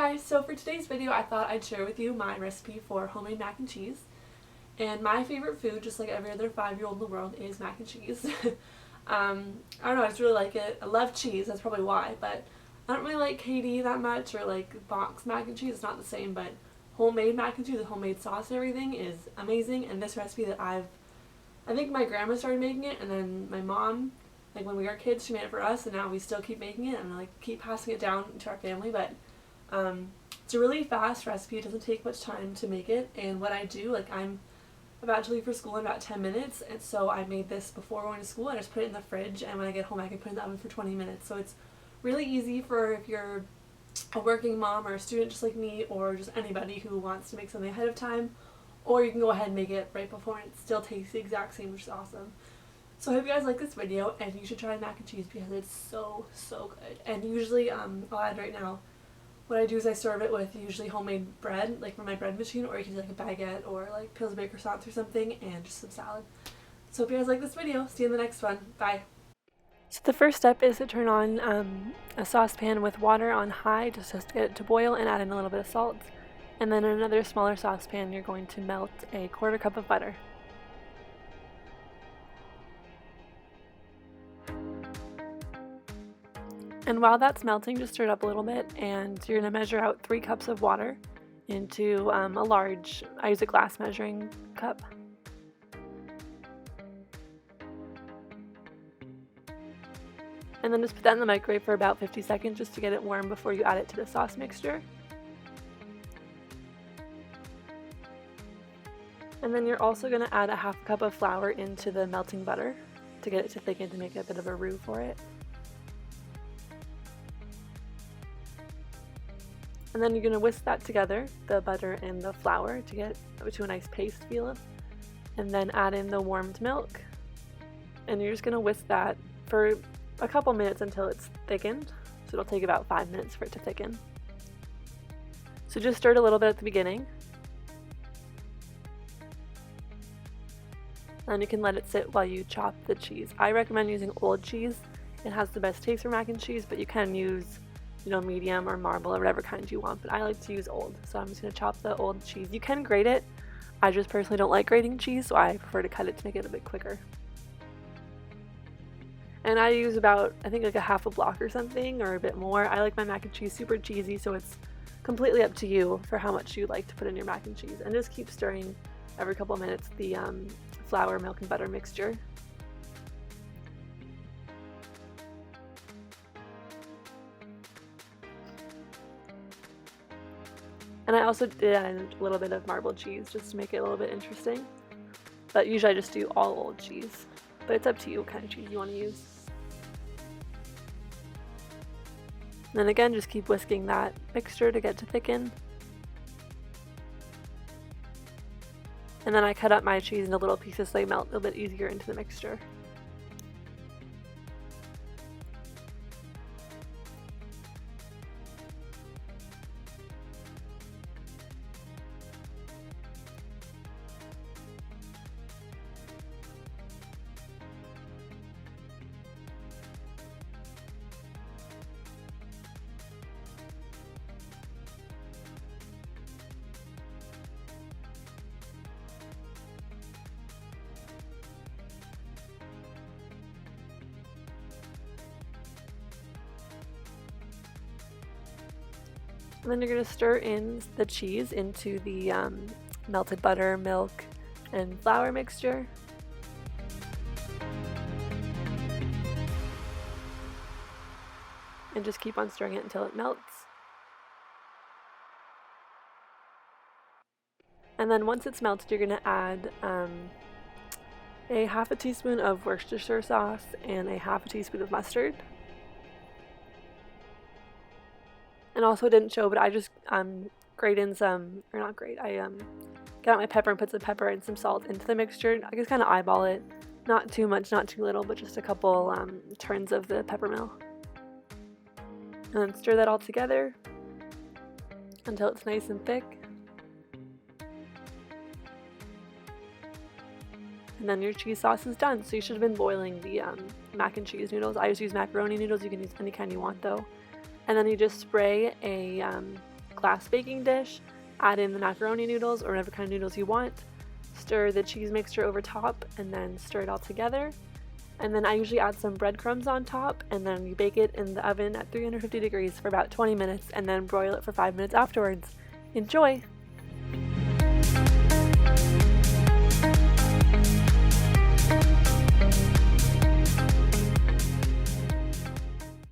Hi, so for today's video I thought I'd share with you my recipe for homemade mac and cheese. And my favorite food, just like every other 5-year-old in the world, is mac and cheese. I don't know, I just really like it. I love cheese, that's probably why, but I don't really like KD that much, or like box mac and cheese. It's not the same, but homemade mac and cheese with homemade sauce and everything is amazing. And this recipe that I think my grandma started making it, and then my mom, like when we were kids, she made it for us, and now we still keep making it and like keep passing it down to our family. But it's a really fast recipe. It doesn't take much time to make it. And what I do, like I'm about to leave for school in about 10 minutes, and so I made this before going to school. I just put it in the fridge, and when I get home I can put it in the oven for 20 minutes. So it's really easy for if you're a working mom or a student just like me, or just anybody who wants to make something ahead of time, or you can go ahead and make it right before and it still tastes the exact same, which is awesome. So I hope you guys like this video, and you should try mac and cheese because it's so good. And usually I'll add right now, what I do is I serve it with usually homemade bread, like from my bread machine, or you can do like a baguette or like Pillsbury croissants or something, and just some salad. So hope you guys like this video. See you in the next one. Bye. So the first step is to turn on a saucepan with water on high just to get it to boil, and add in a little bit of salt. And then in another smaller saucepan you're going to melt a 1/4 cup of butter. And while that's melting, just stir it up a little bit, and you're going to measure out 3 cups of water into a large, I use a glass measuring cup. And then just put that in the microwave for about 50 seconds just to get it warm before you add it to the sauce mixture. And then you're also going to add a 1/2 cup of flour into the melting butter to get it to thicken, to make a bit of a roux for it. And then you're going to whisk that together, the butter and the flour, to get to a nice paste feel. And then add in the warmed milk. And you're just going to whisk that for a couple minutes until it's thickened. So it'll take about 5 minutes for it to thicken. So just stir it a little bit at the beginning. And you can let it sit while you chop the cheese. I recommend using old cheese. It has the best taste for mac and cheese, but you can use medium or marble or whatever kind you want, but I like to use old. So I'm just going to chop the old cheese. You can grate it. I just personally don't like grating cheese, so I prefer to cut it to make it a bit quicker. And I use about, I think like a 1/2 block or something, or a bit more. I like my mac and cheese super cheesy, so it's completely up to you for how much you like to put in your mac and cheese. And just keep stirring every couple minutes the flour, milk, and butter mixture. And I also did add a little bit of marbled cheese just to make it a little bit interesting. But usually I just do all old cheese. But it's up to you what kind of cheese you want to use. And then again, just keep whisking that mixture to get to thicken. And then I cut up my cheese into little pieces so they melt a little bit easier into the mixture. And then you're going to stir in the cheese into the melted butter, milk, and flour mixture. And just keep on stirring it until it melts. And then once it's melted, you're going to add a 1/2 teaspoon of Worcestershire sauce and a 1/2 teaspoon of mustard. And also, it didn't show, but I just grate in some, or not grate, I get out my pepper and put some pepper and some salt into the mixture. I just kind of eyeball it, not too much, not too little, but just a couple turns of the pepper mill. And then stir that all together until it's nice and thick. And then your cheese sauce is done. So you should have been boiling the mac and cheese noodles. I just use macaroni noodles. You can use any kind you want though. And then you just spray a glass baking dish, add in the macaroni noodles or whatever kind of noodles you want, stir the cheese mixture over top, and then stir it all together. And then I usually add some breadcrumbs on top, and then you bake it in the oven at 350 degrees for about 20 minutes and then broil it for 5 minutes afterwards. Enjoy!